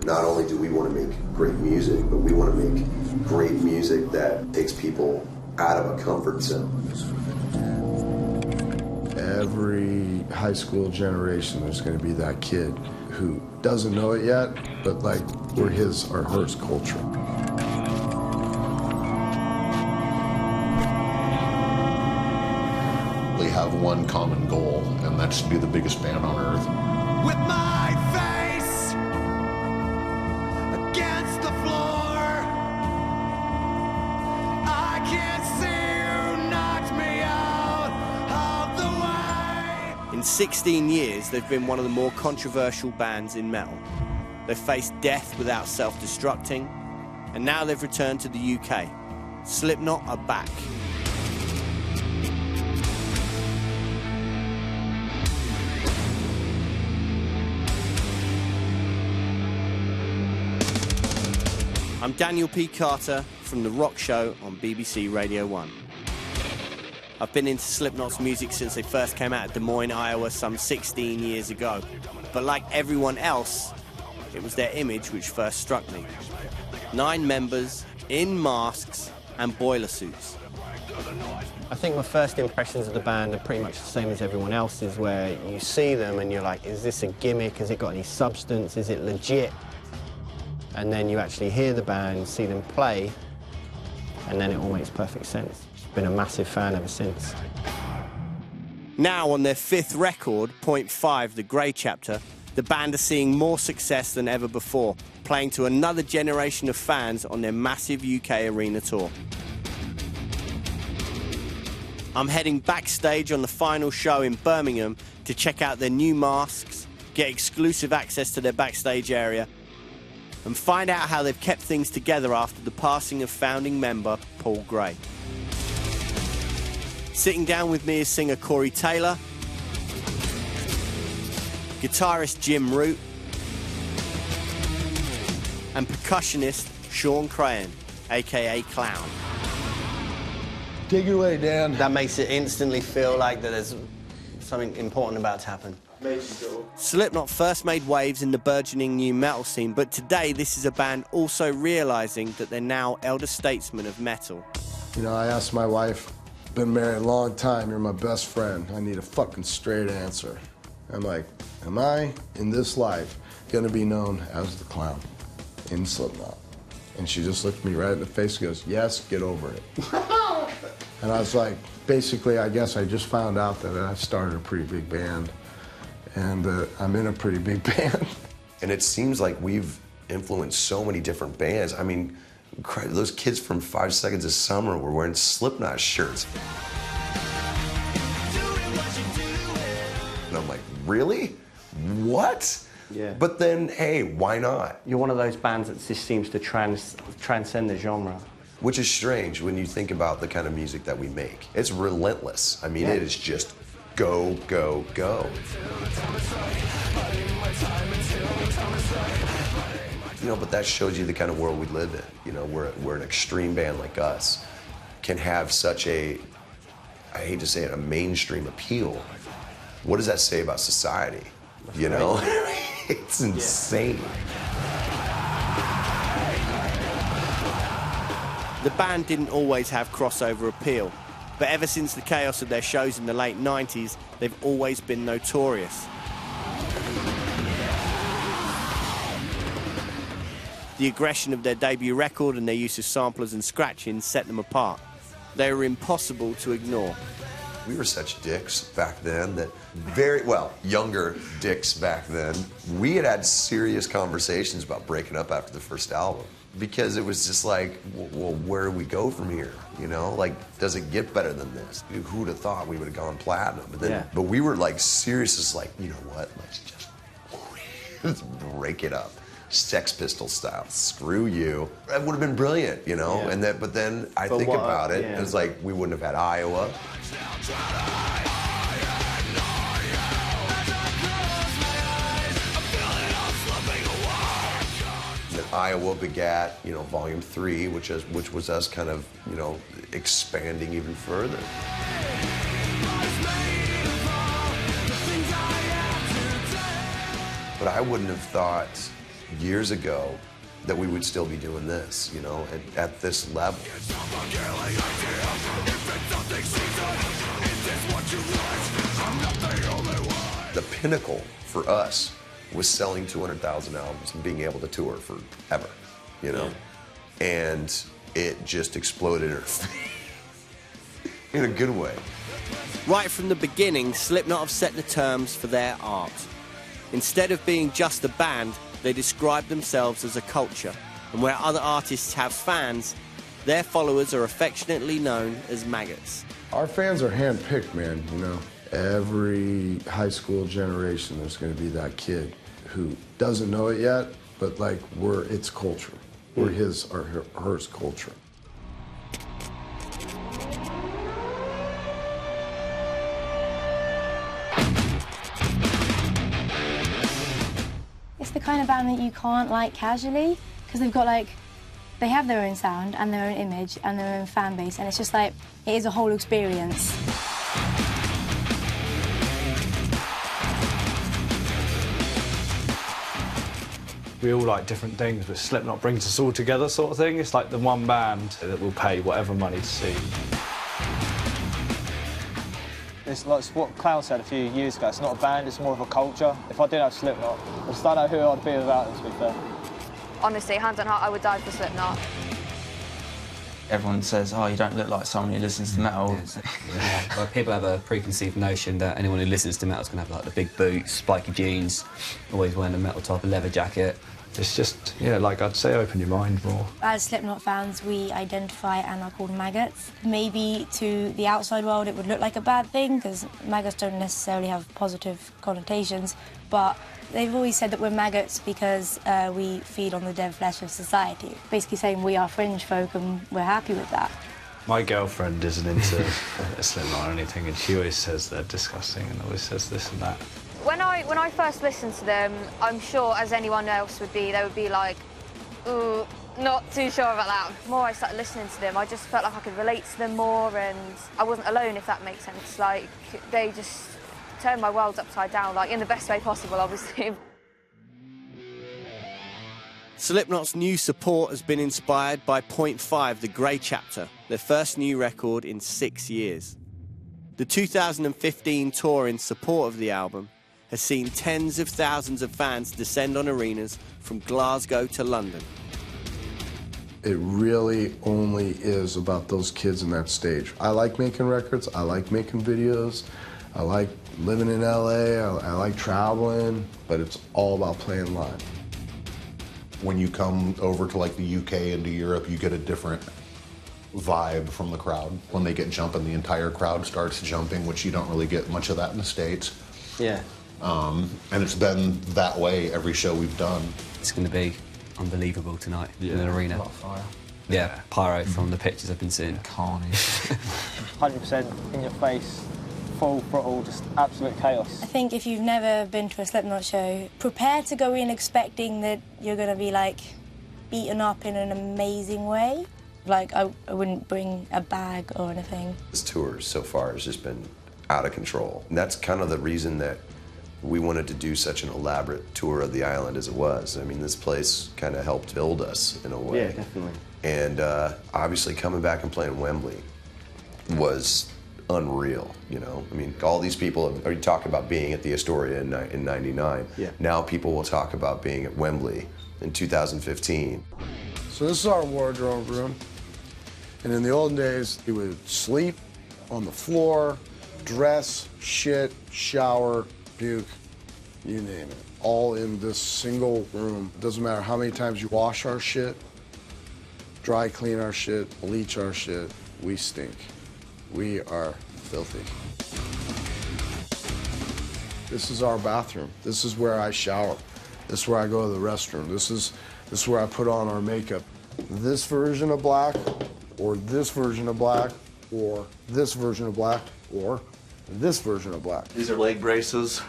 Not only do we want to make great music, but we want to make great music that takes people out of a comfort zone. Every high school generation, there's going to be that kid who doesn't know it yet, but like we're his or hers culture. We have one common goal, and that's to be the biggest band on earth. With my face against the floor, I can't see who knocked me out of the way. In 16 years, they've been one of the more controversial bands in metal. They've faced death without self-destructing, and now they've returned to the UK. Slipknot are back. I'm Daniel P. Carter from The Rock Show on BBC Radio 1. I've been into Slipknot's music since they first came out of Des Moines, Iowa some 16 years ago. But like everyone else, it was their image which first struck me. 9 members in masks and boiler suits. I think my first impressions of the band are pretty much the same as everyone else's, where you see them and you're like, is this a gimmick? Has it got any substance? Is it legit? And then you actually hear the band, see them play, and then it all makes perfect sense. Been a massive fan ever since. Now on their 5th record, Point 5, The Grey Chapter, the band are seeing more success than ever before, playing to another generation of fans on their massive UK arena tour. I'm heading backstage on the final show in Birmingham to check out their new masks, get exclusive access to their backstage area, and find out how they've kept things together after the passing of founding member Paul Gray. Sitting down with me is singer Corey Taylor, guitarist Jim Root, and percussionist Shawn Crahan, aka Clown. Take it away, Dan. That makes it instantly feel like that there's something important about to happen. Slipknot first made waves in the burgeoning new metal scene, but today this is a band also realizing that they're now elder statesmen of metal. You know, I asked my wife, been married a long time, you're my best friend, I need a fucking straight answer. I'm like, am I, in this life, gonna be known as the Clown in Slipknot? And she just looked me right in the face and goes, yes, get over it. And I was like, basically, I guess I just found out that I started a pretty big band, and I'm in a pretty big band. And it seems like we've influenced so many different bands. I mean, those kids from 5 Seconds of Summer were wearing Slipknot shirts. And I'm like, really? What? Yeah. But then, hey, why not? You're one of those bands that just seems to transcend the genre. Which is strange when you think about the kind of music that we make. It's relentless. I mean, It is just go, go, go. You know, but that shows you the kind of world we live in. You know, we're an extreme band like us can have such a, I hate to say it, a mainstream appeal. What does that say about society? You know? It's insane. The band didn't always have crossover appeal, but ever since the chaos of their shows in the late 90s, they've always been notorious. The aggression of their debut record and their use of samplers and scratching set them apart. They were impossible to ignore. We were such dicks back then that younger dicks back then. We had serious conversations about breaking up after the first album because it was just like, well, where do we go from here? You know, like, does it get better than this? Who would have thought we would have gone platinum? But we were like serious, just like, you know what? Let's break it up. Sex Pistol style. Screw you. That would have been brilliant, you know? Yeah. But then I think about it, it was like, we wouldn't have had Iowa. And then Iowa begat, you know, Volume 3, which was us kind of, you know, expanding even further. But I wouldn't have thought years ago that we would still be doing this, you know, at this level. The pinnacle for us was selling 200,000 albums and being able to tour forever, you know? And it just exploded in our face in a good way. Right from the beginning, Slipknot have set the terms for their art. Instead of being just a band, they describe themselves as a culture. And where other artists have fans, their followers are affectionately known as maggots. Our fans are handpicked, man, you know. Every high school generation, there's going to be that kid who doesn't know it yet, but like we're its culture. We're his or hers culture. It's the kind of band that you can't like casually, because they've got like, they have their own sound and their own image and their own fan base, and it's just like, it is a whole experience. We all like different things, but Slipknot brings us all together sort of thing. It's like the one band that will pay whatever money to see. It's like what Clown said a few years ago, it's not a band, it's more of a culture. If I didn't have Slipknot, I just don't know who I'd be without them, to be fair. Honestly, hand on heart, I would die for Slipknot. Everyone says, oh, you don't look like someone who listens to metal. Yeah. Well, people have a preconceived notion that anyone who listens to metal is going to have like the big boots, spiky jeans, always wearing a metal type of leather jacket. It's just, yeah, like I'd say, open your mind more. As Slipknot fans, we identify and are called maggots. Maybe to the outside world it would look like a bad thing, because maggots don't necessarily have positive connotations, but they've always said that we're maggots because we feed on the dead flesh of society. Basically saying we are fringe folk and we're happy with that. My girlfriend isn't into Slipknot or anything, and she always says they're disgusting and always says this and that. When I first listened to them, I'm sure, as anyone else would be, they would be like, ooh, not too sure about that. The more I started listening to them, I just felt like I could relate to them more, and I wasn't alone, if that makes sense. Like, they just turned my world upside down, like, in the best way possible, obviously. Slipknot's new support has been inspired by Point 5, The Grey Chapter, their first new record in 6 years. The 2015 tour in support of the album has seen tens of thousands of fans descend on arenas from Glasgow to London. It really only is about those kids in that stage. I like making records, I like making videos, I like living in LA, I like traveling, but it's all about playing live. When you come over to like the UK and to Europe, you get a different vibe from the crowd. When they get jumping, the entire crowd starts jumping, which you don't really get much of that in the States. Yeah. And it's been that way every show we've done. It's going to be unbelievable tonight in an arena. A lot of fire. Yeah, pyro from the pictures I've been seeing. Carnage. 100% in your face, full throttle, just absolute chaos. I think if you've never been to a Slipknot show, prepare to go in expecting that you're going to be, like, beaten up in an amazing way. Like, I wouldn't bring a bag or anything. This tour so far has just been out of control. And that's kind of the reason that we wanted to do such an elaborate tour of the island as it was. I mean, this place kind of helped build us in a way. Yeah, definitely. And obviously coming back and playing Wembley was unreal, you know? I mean, all these people are talking about being at the Astoria in 99. Yeah. Now people will talk about being at Wembley in 2015. So this is our wardrobe room. And in the olden days, we would sleep on the floor, dress, shit, shower, puke, you name it. All in this single room. Doesn't matter how many times you wash our shit, dry clean our shit, bleach our shit, we stink. We are filthy. This is our bathroom. This is where I shower. This is where I go to the restroom. This is where I put on our makeup. This version of black, or this version of black, or this version of black, or this version of black. These are leg braces,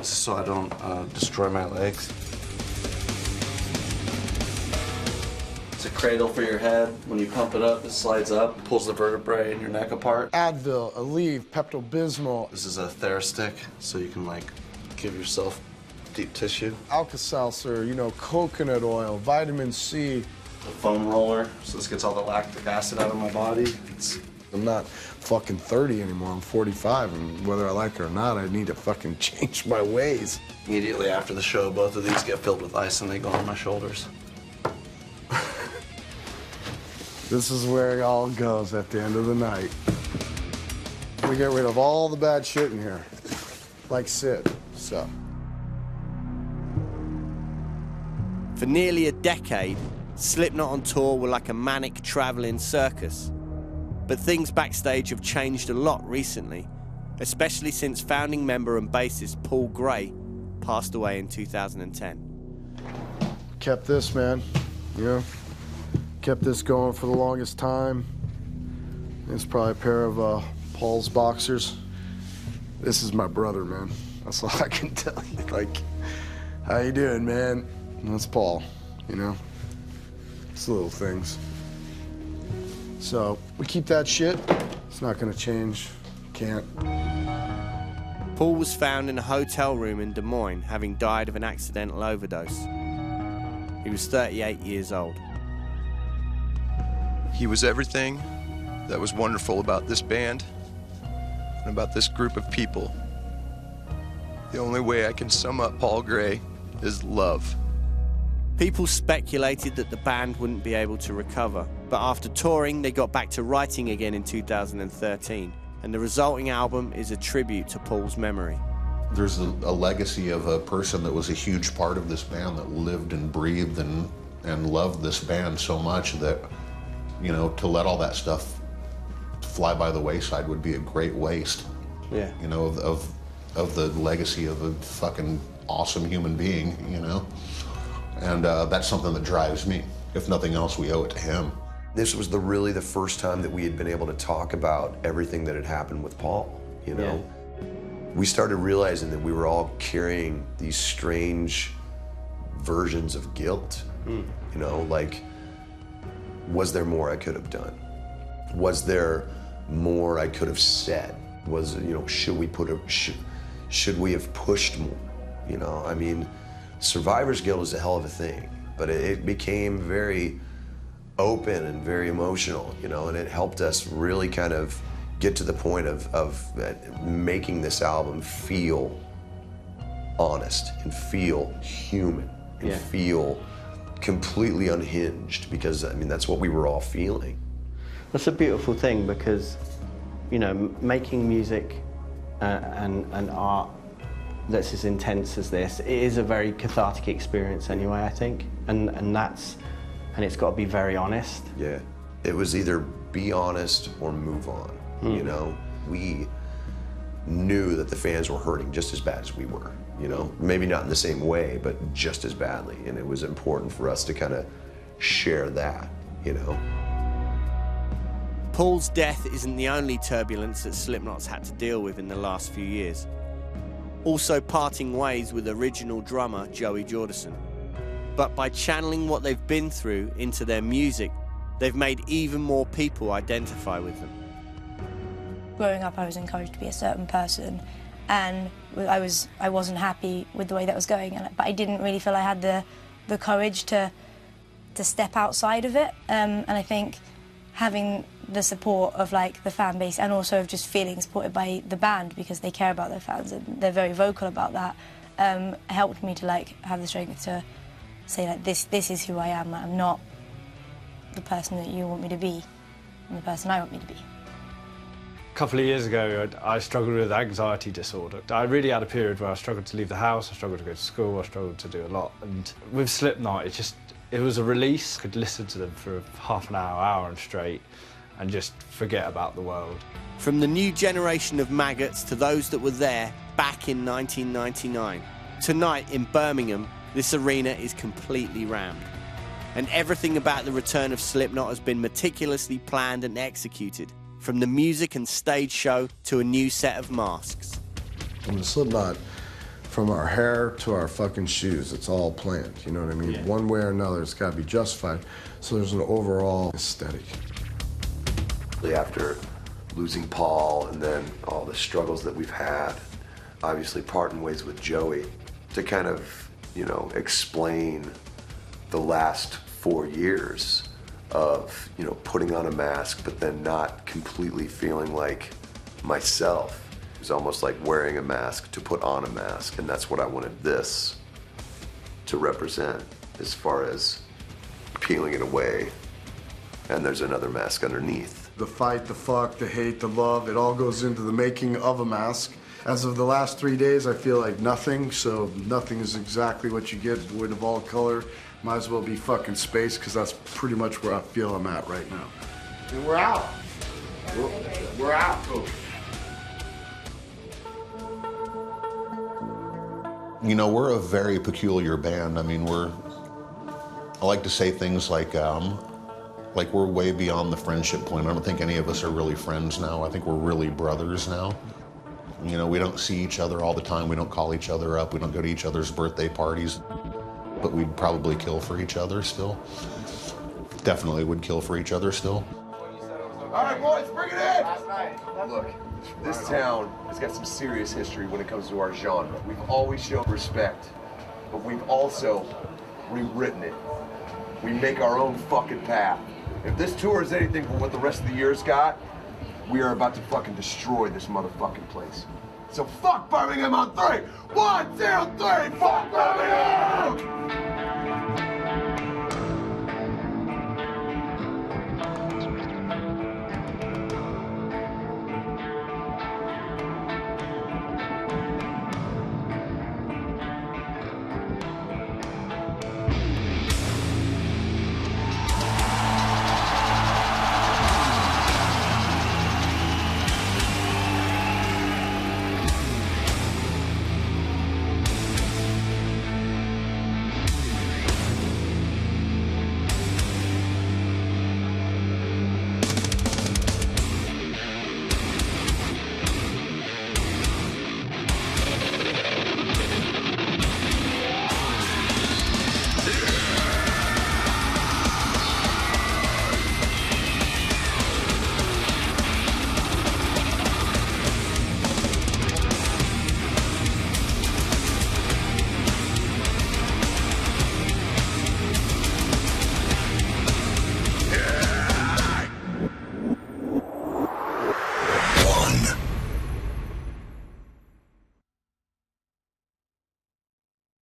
so I don't destroy my legs. It's a cradle for your head. When you pump it up, it slides up, pulls the vertebrae in your neck apart. Advil, Aleve, Pepto-Bismol. This is a Therastick, so you can like give yourself deep tissue. Alka-Seltzer, you know, coconut oil, vitamin C. The foam roller, so this gets all the lactic acid out of my body. I'm not fucking 30 anymore, I'm 45, and whether I like it or not, I need to fucking change my ways. Immediately after the show, both of these get filled with ice and they go on my shoulders. This is where it all goes at the end of the night. We get rid of all the bad shit in here, like Sid, so. For nearly a decade, Slipknot on tour were like a manic travelling circus. But things backstage have changed a lot recently, especially since founding member and bassist Paul Gray passed away in 2010. Kept this, man, you know? Kept this going for the longest time. It's probably a pair of Paul's boxers. This is my brother, man. That's all I can tell you. Like, how you doing, man? And that's Paul, you know? It's little things. So, we keep that shit. It's not gonna change. Can't. Paul was found in a hotel room in Des Moines, having died of an accidental overdose. He was 38 years old. He was everything that was wonderful about this band and about this group of people. The only way I can sum up Paul Gray is love. People speculated that the band wouldn't be able to recover, but after touring, they got back to writing again in 2013, and the resulting album is a tribute to Paul's memory. There's a legacy of a person that was a huge part of this band, that lived and breathed and loved this band so much that, you know, to let all that stuff fly by the wayside would be a great waste. Yeah. You know, of the legacy of a fucking awesome human being, you know? And that's something that drives me. If nothing else, we owe it to him. This was really the first time that we had been able to talk about everything that had happened with Paul, you know? Yeah. We started realizing that we were all carrying these strange versions of guilt, you know, like, was there more I could have done? Was there more I could have said? Was, you know, should we have pushed more? You know, I mean, survivor's guilt is a hell of a thing, but it became very open and very emotional, you know, and it helped us really kind of get to the point of making this album feel honest and feel human and feel completely unhinged, because, I mean, that's what we were all feeling. That's a beautiful thing, because, you know, making music and art that's as intense as this, it is a very cathartic experience anyway, I think, and it's got to be very honest. Yeah, it was either be honest or move on, you know? We knew that the fans were hurting just as bad as we were, you know? Maybe not in the same way, but just as badly, and it was important for us to kind of share that, you know? Paul's death isn't the only turbulence that Slipknot's had to deal with in the last few years. Also parting ways with original drummer Joey Jordison. But by channeling what they've been through into their music, they've made even more people identify with them. Growing up, I was encouraged to be a certain person, and I wasn't happy with the way that was going, but I didn't really feel I had the courage to step outside of it. And I think having the support of like the fan base, and also of just feeling supported by the band, because they care about their fans and they're very vocal about that, helped me to like have the strength to say like this is who I am. I'm not the person that you want me to be. I'm the person I want me to be. A couple of years ago, I struggled with anxiety disorder. I really had a period where I struggled to leave the house, I struggled to go to school, I struggled to do a lot. And with Slipknot, it was a release. I could listen to them for half an hour and straight, and just forget about the world. From the new generation of maggots to those that were there back in 1999, tonight in Birmingham, this arena is completely rammed. And everything about the return of Slipknot has been meticulously planned and executed, from the music and stage show to a new set of masks. From the Slipknot, from our hair to our fucking shoes, it's all planned, you know what I mean? Yeah. One way or another, it's gotta be justified, so there's an overall aesthetic. After losing Paul and then all the struggles that we've had, obviously parting ways with Joey, to kind of, you know, explain the last 4 years of, you know, putting on a mask, but then not completely feeling like myself. It was almost like wearing a mask to put on a mask, and that's what I wanted this to represent as far as peeling it away, and there's another mask underneath. The fight, the fuck, the hate, the love, it all goes into the making of a mask. As of the last 3 days, I feel like nothing, so nothing is exactly what you get, void of all color. Might as well be fucking space, because that's pretty much where I feel I'm at right now. And we're out. We're out. You know, we're a very peculiar band. I mean, I like to say things like we're way beyond the friendship point. I don't think any of us are really friends now. I think we're really brothers now. You know, we don't see each other all the time. We don't call each other up. We don't go to each other's birthday parties. But we'd probably kill for each other still. Definitely would kill for each other still. All right, boys, bring it in! Look, this town has got some serious history when it comes to our genre. We've always shown respect, but we've also rewritten it. We make our own fucking path. If this tour is anything from what the rest of the year's got, we are about to fucking destroy this motherfucking place. So fuck Birmingham on 3! 1, 2, 3, fuck Birmingham!